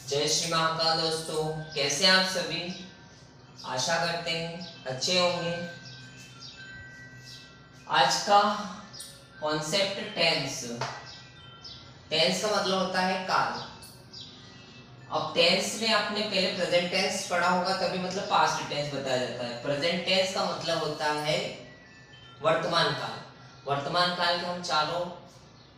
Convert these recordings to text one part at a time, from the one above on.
जय श्री महाकाल दोस्तों, कैसे हैं आप सभी। आशा करते हैं अच्छे होंगे। आज का कॉन्सेप्ट टेंस। टेंस का मतलब होता है काल। अब टेंस में आपने पहले प्रेजेंट टेंस पढ़ा होगा, तभी मतलब पास्ट टेंस बताया जाता है। प्रेजेंट टेंस का मतलब होता है वर्तमान काल। वर्तमान काल के हम चारों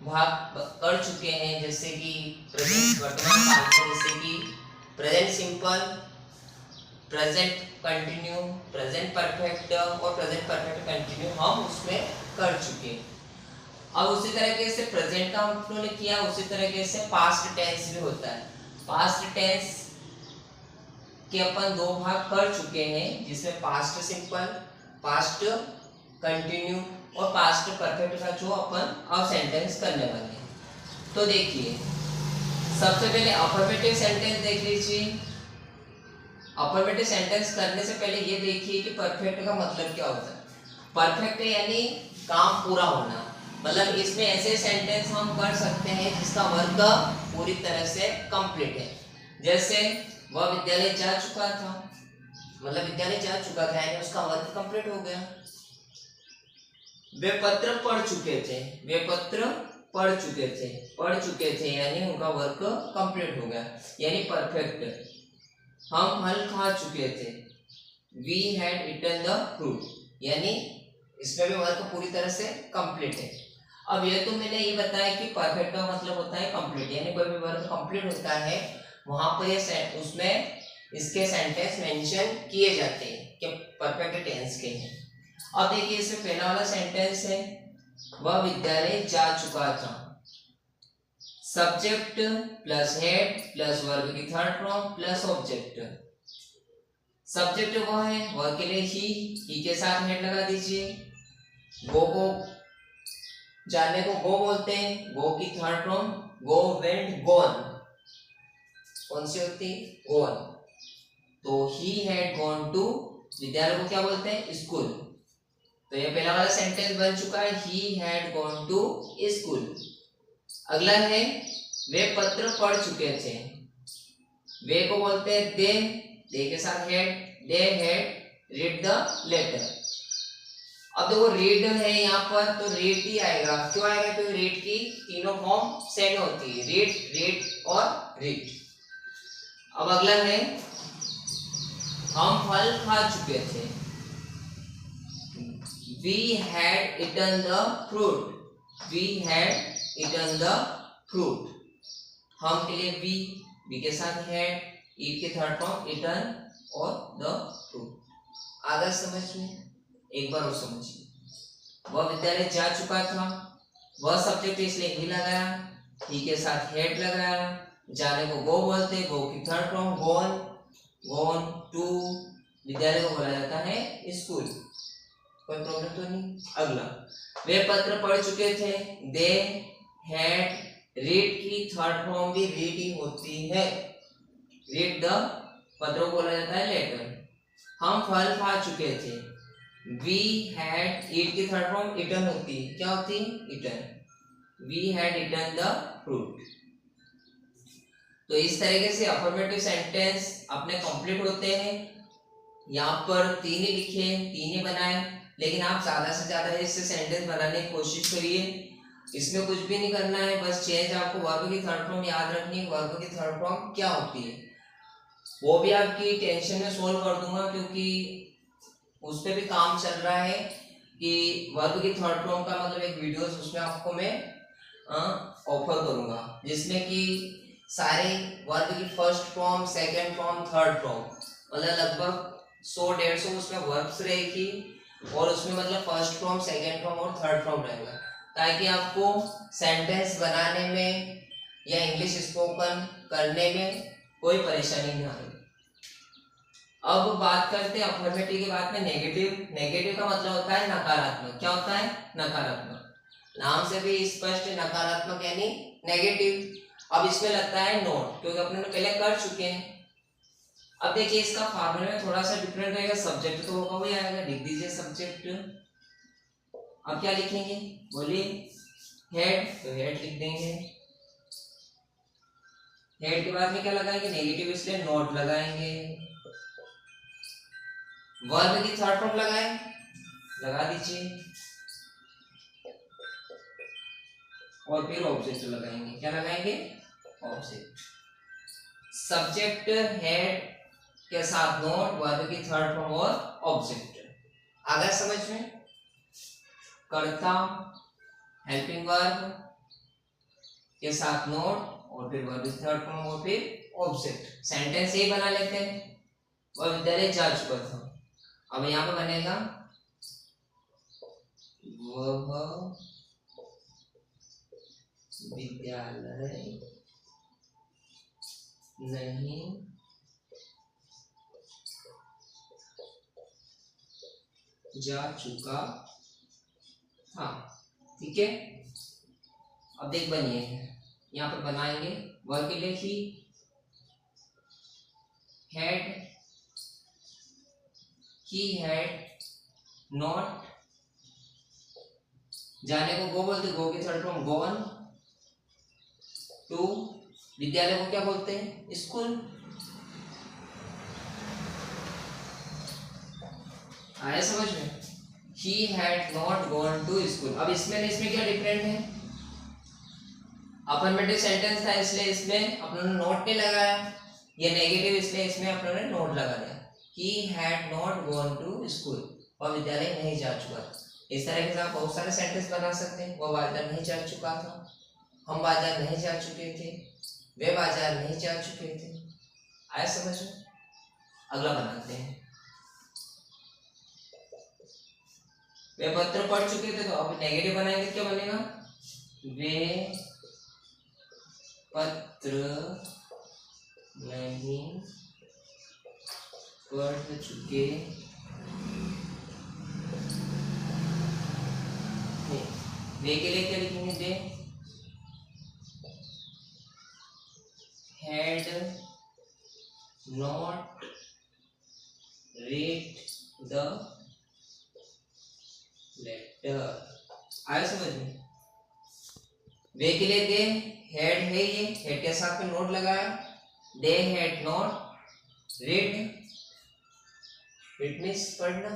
भाग कर चुके हैं, जैसे कि प्रेजेंट वर्तमान काल में जैसे कि present simple, present continue, present perfect और प्रेजेंट परफेक्ट कंटिन्यू हम उसमें कर चुके हैं। अब उसी तरीके से प्रेजेंट का हम लोगों ने किया, उसी तरीके से पास्ट टेंस भी होता है। पास्ट टेंस के अपन दो भाग कर चुके हैं, जिसमें पास्ट सिंपल, पास्ट कंटिन्यू और पास्ट परफेक्ट का जो अपन अब सेंटेंस करने वाले हैं। तो देखिए, सबसे पहले अफर्मेटिव सेंटेंस देख लीजिए। अफर्मेटिव सेंटेंस करने से पहले ये देखिए कि परफेक्ट का मतलब क्या होता है। परफेक्ट यानी काम पूरा होना, मतलब इसमें ऐसे सेंटेंस हम कर सकते हैं जिसका वर्क पूरी तरह से कंप्लीट है। जैसे वह विद्यालय जा चुका था, मतलब विद्यालय जा चुका था यानी उसका वर्क कंप्लीट हो गया। वे पत्र पढ़ चुके थे, वे पत्र पढ़ चुके थे यानी उनका वर्क कंप्लीट हो गया, यानी परफेक्ट। हम फल खा चुके थे, we had eaten the fruit, यानी इसमें भी वर्क पूरी तरह से कंप्लीट है। अब ये तो मैंने ये बताया कि परफेक्ट का मतलब होता है कंप्लीट, यानी कोई भी वर्क कंप्लीट होता है वहां पर ये उसमें इसके सेंटेंस मेंशन किए जाते हैं कि परफेक्ट टेंस के हैं। अब देखिए, इसमें पहला वाला सेंटेंस है वह विद्यालय जा चुका था। Subject plus had plus verb की third form plus object. Subject वो है, वह के लिए ही के साथ हेड लगा दीजिए। गो को जाने को गो बोलते हैं, गो की थर्ड फॉर्म गो, वेंट, गोन। कौन सी होती है? गोन। तो ही हैड गॉन टू, विद्यालय को क्या बोलते हैं? स्कूल। तो ये पहला वाला सेंटेंस बन चुका है, he had gone to school. अगला है वे पत्र पढ़ चुके थे, वे को बोलते हैं दे, दे के साथ had, they had read the letter. अब देखो रीड है यहाँ पर, तो रीड ही आएगा। क्यों आएगा? क्योंकि रीड की तीनों फॉर्म सेम होती है, रीड, रीड और रीड। अब अगला है हम फल खा चुके थे, we had eaten the fruit, we had eaten the fruit। हम के लिए वी के साथ had, ईट के थर्ड फॉर्म eaten और the fruit। आगे समझ में? एक बार और समझिए। वह विद्यालय जा चुका था, वह सब्जेक्ट इसलिए ही लगाया, ही के साथ हेड लगाया। जाने को गो बोलते, गो की third form gone, gone to, विद्यालय को बोला जाता है स्कूल। कोई प्रॉब्लम तो नहीं। अगला, वे पत्र पढ़ चुके थे, दे हैड रीड की थर्ड फॉर्म भी रीड ही होती है, रीड द, पत्रों को बोला जाता है लेटर। हम फल खा चुके थे, वी हैड, ईट की थर्ड फॉर्म ईटन होती है, क्या होती है? Eaten. We had eaten the fruit. तो इस तरीके से अफर्मेटिव सेंटेंस अपने कंप्लीट होते हैं। यहाँ पर तीन ही लिखे, तीन ही बनाए, लेकिन आप ज्यादा से ज्यादा इससे सेंटेंस बनाने की कोशिश करिए। इसमें कुछ भी नहीं करना है, बस चेंज आपको वर्ब की थर्ड फॉर्म याद रखनी है। वर्ब की थर्ड फॉर्म क्या होती है वो भी आपकी टेंशन में सोल्व कर दूंगा, क्योंकि उस पर भी काम चल रहा है कि वर्ब की थर्ड फॉर्म का मतलब एक वीडियोस उसमें आपको मैं ऑफर करूंगा, जिसमें कि सारे वर्ब की first form, second form, third form, मतलब लगभग 100-150 उसमें वर्ब्स रहेगी, और उसमें मतलब फर्स्ट फॉर्म, सेकंड फॉर्म और थर्ड फॉर्म रहेगा, ताकि आपको सेंटेंस बनाने में या इंग्लिश स्पोकन करने में कोई परेशानी ना आए। अब बात करते हैं अफर्मेटिव के बाद में नेगेटिव। नेगेटिव का मतलब होता है नकारात्मक। क्या होता है? नकारात्मक। नाम से भी स्पष्ट, नकारात्मक यानी नेगेटिव। अब इसमें लगता है नोट, क्योंकि अपने पहले कर चुके हैं। अब देखिए, इसका फॉर्मूला में थोड़ा सा डिफरेंट रहेगा। सब्जेक्ट तो होगा वही आएगा, लिख दीजिए सब्जेक्ट। अब क्या लिखेंगे? बोलिए। हेड, तो हेड लिख देंगे। हेड के बाद में क्या लगाएंगे, नेगेटिव, इसलिए नॉट लगाएंगे। वर्ब की थर्ड फॉर्म लगाएं, लगा दीजिए, और फिर ऑब्जेक्ट लगाएंगे। क्या लगाएंगे, ऑब्जेक्ट। सब्जेक्ट हेड के साथ नोट, वर्ब की थर्ड फॉर्म और ऑब्जेक्ट। अगर समझ में, कर्ता हेल्पिंग वर्ब के साथ नोट और फिर वर्ब की थर्ड फॉर्म और फिर ऑब्जेक्ट। सेंटेंस यही बना लेते हैं। वह विद्यालय जा चुका था। अब यहाँ पे बनेगा वह विद्यालय नहीं जा चुका था। ठीक है, अब देख बनिए, यहाँ पर बनाएंगे वर्ब के लिए ही हैड नॉट, जाने को गो बोलते, गो की थर्ड फॉर्म गोन टू, विद्यालय को क्या बोलते हैं, स्कूल। आया समझ में, he had not gone to school। अब इसमें क्या डिफरेंट है, अफर्मेटिव सेंटेंस था इसलिए इसमें अपनों ने नोट नहीं लगाया, ये नेगेटिव इसलिए इसमें अपनों ने नोट लगा दिया। he had not gone to school, वह विद्यालय नहीं जा चुका। इस तरह के आप बहुत सारे सेंटेंस बना सकते हैं। वह बाजार नहीं जा चुका था, हम बाजार नहीं जा चुके थे, वे बाजार नहीं जा चुके थे। आया समझ में। अगला बनाते हैं, वे पत्र पढ़ चुके थे, तो अब नेगेटिव बनाएंगे, क्या बनेगा, वे पत्र नहीं पढ़ चुके वे के लिए क्या लिखेंगे, दे had not read the letter। आया समझ में। वे के लिए दे हेड है, ये हेड के साथ में नोट लगाया, they had not read, it means पढ़ना,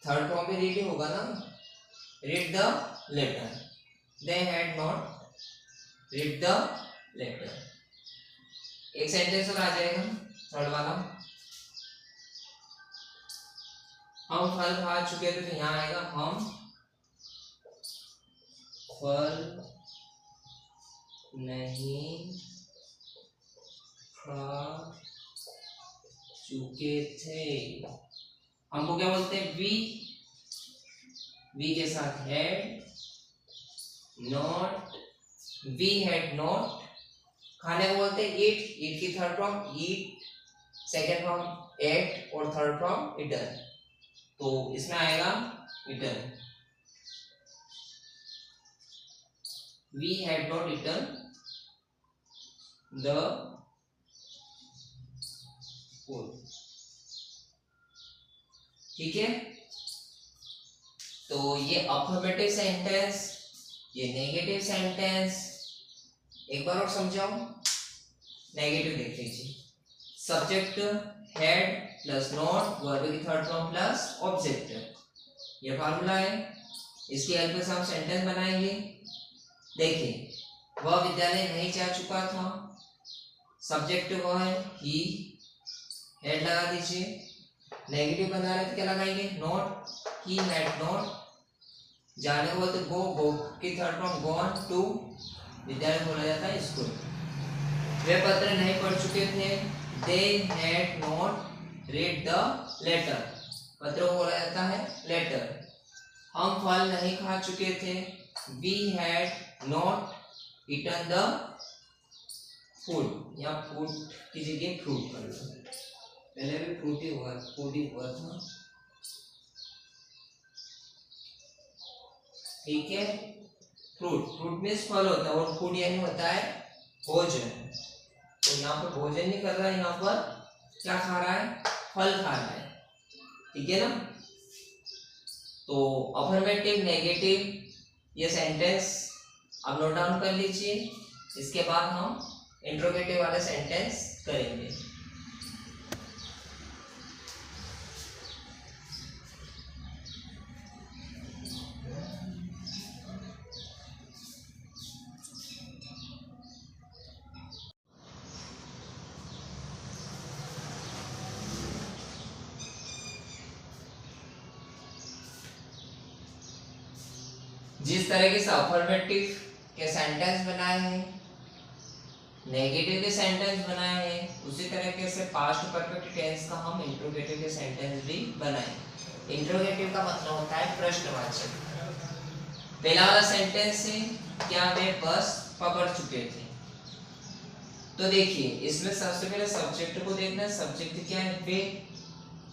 थर्ड फॉर्म में रीड होगा ना, read the letter, they had not read the letter. एक सेंटेंस और आ जाएगा थर्ड वाला, हम फल खा चुके थे, तो यहाँ आएगा हम फल नहीं खा चुके थे। हमको क्या बोलते हैं, वी के साथ had not, we had not, खाने को बोलते हैं ईट, ईट की third form eat, second form ate और थर्ड फॉर्म ईटन, तो इसमें आएगा eaten. We had not eaten the food. ठीक है, तो ये अफर्मेटिव सेंटेंस, ये नेगेटिव सेंटेंस। एक बार और समझाओ, नेगेटिव देख लीजिए, subject had plus not, verb की थर्ड फॉर्म प्लस ऑब्जेक्ट, ये फार्मूला है, इसकी हेल्प से हम सेंटेंस बनाएंगे। देखिए, वह विद्यालय नहीं जा चुका था, सब्जेक्ट वो है ही, हेड लगा दीजिए, नेगेटिव बना रहे तो क्या लगाएंगे, नॉट, ही हैड नॉट, जाने को बोलते गो, गो की थर्ड फॉर्म गॉन टू, विद्यालय बोला जाता है स्कूल। वे पत्र नहीं पढ़ चुके थे, they had not read the letter, पत्र को बोला जाता है लेटर। हम फल नहीं खा चुके थे, we had not eaten the food, या फूड की जगह फ्रूट कर लो, पहले भी फ्रूट ही हुआ था। ठीक है, फ्रूट, फ्रूट मीन्स फल होता है, और फूड यानी होता है भोजन। तो यहाँ पर भोजन नहीं कर रहा है, यहाँ पर क्या खा रहा है, फल खा रहा है। ठीक है ना। तो अफर्मेटिव, नेगेटिव, ये सेंटेंस आप नोट डाउन कर लीजिए। इसके बाद हम इंट्रोगेटिव वाले सेंटेंस करेंगे। जिस तरह के अफर्मेटिव के सेंटेंस बनाए हैं, नेगेटिव के सेंटेंस बनाए हैं, उसी तरीके से पास्ट परफेक्ट टेंस का हम इंट्रोगेटिव के सेंटेंस भी बनाए। इंट्रोगेटिव का मतलब होता है प्रश्नवाचक। पहला वाला सेंटेंस है क्या वे बस पकड़ चुके थे। तो देखिए इसमें सबसे पहले सब्जेक्ट को देखना है। सब्जेक्ट क्या है?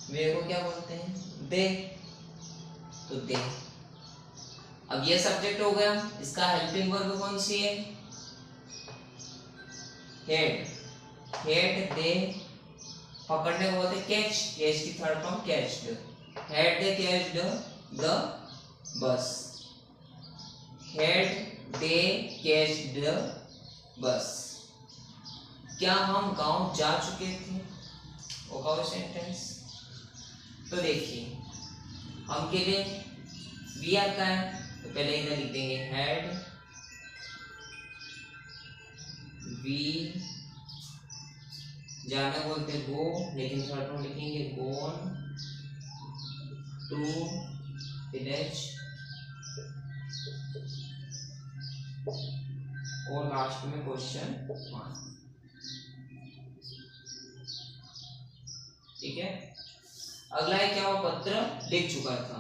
वे को क्या बोलते हैं? दे। तो दे। अब ये सब्जेक्ट हो गया। इसका हेल्पिंग वर्ब कौन सी है? हेड। हेड दे पकड़ने को बोलते कैच। कैच की third form caught. Had they caught the bus. Had they caught the bus. क्या हम गांव जा चुके थे? होगा वो सेंटेंस। तो देखिए हम के लिए भी आता है, तो पहले इधर लिख देंगे हैड वी। जाना बोलते गो, लेकिन थर्ड फॉर्म लिखेंगे गोन टू विलेज। और लास्ट में क्वेश्चन मार्क। ठीक है। अगला है क्या वो पत्र लिख चुका था।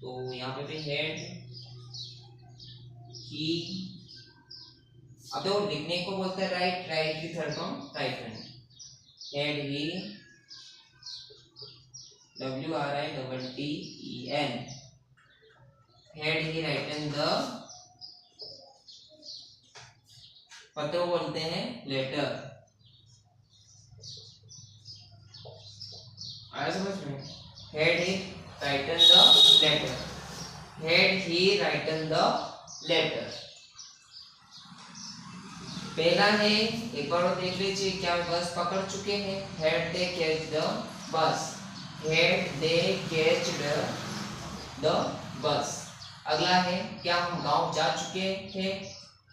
तो यहाँ पे भी हेड ही। अब तो लिखने को बोलते हैं राइट। राइट की third form written. Had he WRITTEN। Had he written the. पत्र को बोलते हैं लेटर। आया समझ में? Had he written the letter. Had he written the letter. पहला है, एक बार और देख लीजिए, क्या बस पकड़ चुके हैं? Had they catch the bus. Had they caught the bus. अगला है क्या हम गांव जा चुके थे?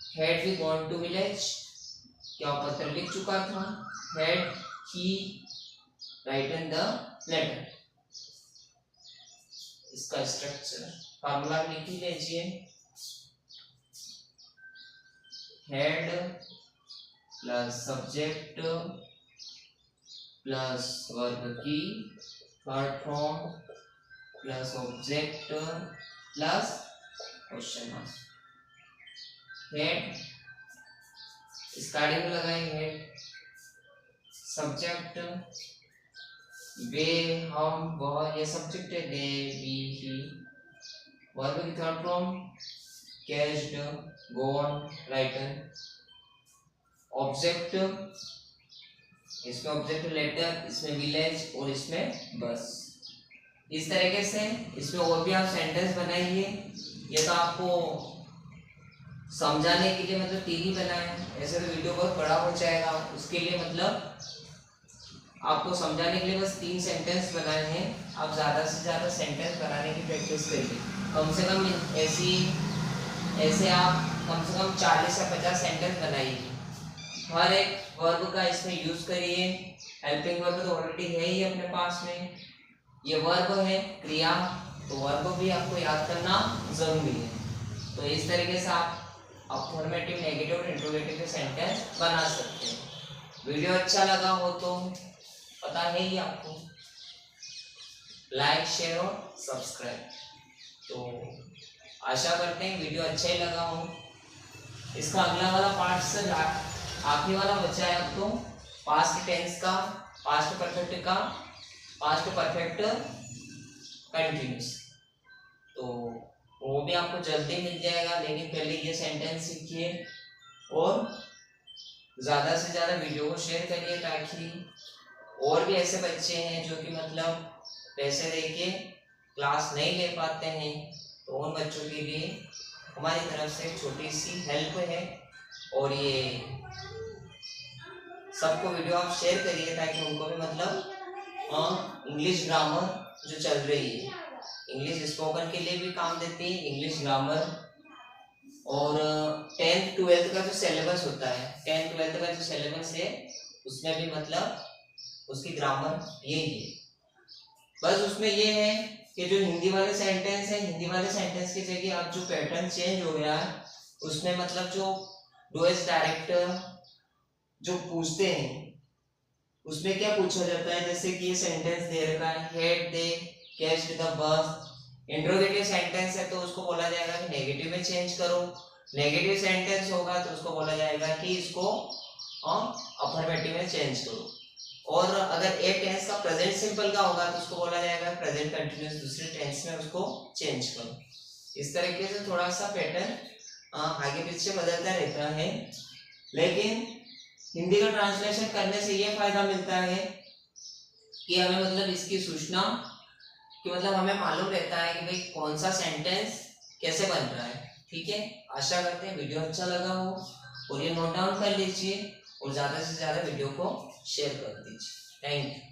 Had we gone to village. क्या पत्र लिख चुका था? Had he written the letter. इसका स्ट्रक्चर फार्मूला लिख लीजिए। Had plus subject plus verb की third form plus object plus question mark. Had starting में लगाएंगे हेड। सब्जेक्ट वे हम वह, ये सब्जेक्ट है। They we he. वर्ब की third form caught gone written. Object, इसमें ऑब्जेक्ट लेटर, इसमें विलेज और इसमें बस। इस तरीके से इसमें और भी आप सेंटेंस बनाइए। ये तो आपको समझाने के लिए मतलब 3 ही बनाए। ऐसे तो वीडियो बहुत बड़ा हो जाएगा। उसके लिए मतलब आपको समझाने के लिए बस 3 सेंटेंस बनाए हैं। आप ज़्यादा से ज़्यादा सेंटेंस बनाने की प्रैक्टिस करिए। कम से कम ऐसे आप कम से कम 40 या 50 सेंटेंस बनाइए। हर एक वर्ब का इसमें यूज करिए। हेल्पिंग वर्ब तो ऑलरेडी है ही अपने पास में। ये वर्ब है क्रिया, तो वर्ब भी आपको याद करना जरूरी है। तो इस तरीके से आप अफर्मेटिव, नेगेटिव और इंट्रोगेटिव के सेंटेंस बना सकते हैं। वीडियो अच्छा लगा हो तो पता है ही आपको, लाइक शेयर और सब्सक्राइब। तो आशा करते हैं वीडियो अच्छा ही लगा हो। इसका अगला वाला पार्ट से आखिरी वाला बचा है। अब तो पास्ट टेंस का, पास्ट परफेक्ट का, पास्ट परफेक्ट कंटिन्यूस, तो वो भी आपको जल्दी मिल जाएगा। लेकिन पहले ये सेंटेंस सीखिए और ज़्यादा से ज़्यादा वीडियो को शेयर करिए, ताकि और भी ऐसे बच्चे हैं जो कि मतलब पैसे देके क्लास नहीं ले पाते हैं, तो उन बच्चों के लिए हमारी तरफ से एक छोटी सी हेल्प है। और ये सबको वीडियो आप शेयर करिए ताकि उनको भी मतलब इंग्लिश ग्रामर जो चल रही है, इंग्लिश स्पोकन के लिए भी काम देती है इंग्लिश ग्रामर। और 10th 12th का जो सिलेबस होता है, 10th 12th का जो सिलेबस है उसमें भी मतलब उसकी ग्रामर यही है। बस उसमें ये है कि जो हिंदी वाले सेंटेंस है, हिंदी वाले सेंटेंस की जगह अब जो पैटर्न चेंज हो गया है उसमें मतलब जो डूएस डायरेक्टर जो पूछते हैं उसमें क्या पूछा जाता है, जैसे कि ये सेंटेंस दे रखा है, had they caught the bus. Interrogative sentence है तो उसको बोला जाएगा कि नेगेटिव में चेंज करो। नेगेटिव सेंटेंस होगा तो उसको बोला जाएगा कि इसको अफर्मेटिव में चेंज करो। और अगर एक टेंस का प्रेजेंट सिंपल का होगा तो उसको बोला जाएगा प्रेजेंट कंटिन्यूअस दूसरे टेंस में उसको चेंज करो। इस तरीके से थोड़ा सा पैटर्न आगे पीछे बदलता रहता है। लेकिन हिंदी का ट्रांसलेशन करने से ये फायदा मिलता है कि हमें मतलब इसकी सूचना कि मतलब हमें मालूम रहता है कि भाई कौन सा सेंटेंस कैसे बन रहा है। ठीक है, आशा करते हैं वीडियो अच्छा लगा हो और ये नोट डाउन कर लीजिए और ज़्यादा से ज़्यादा वीडियो को शेयर कर दीजिए। Thank you.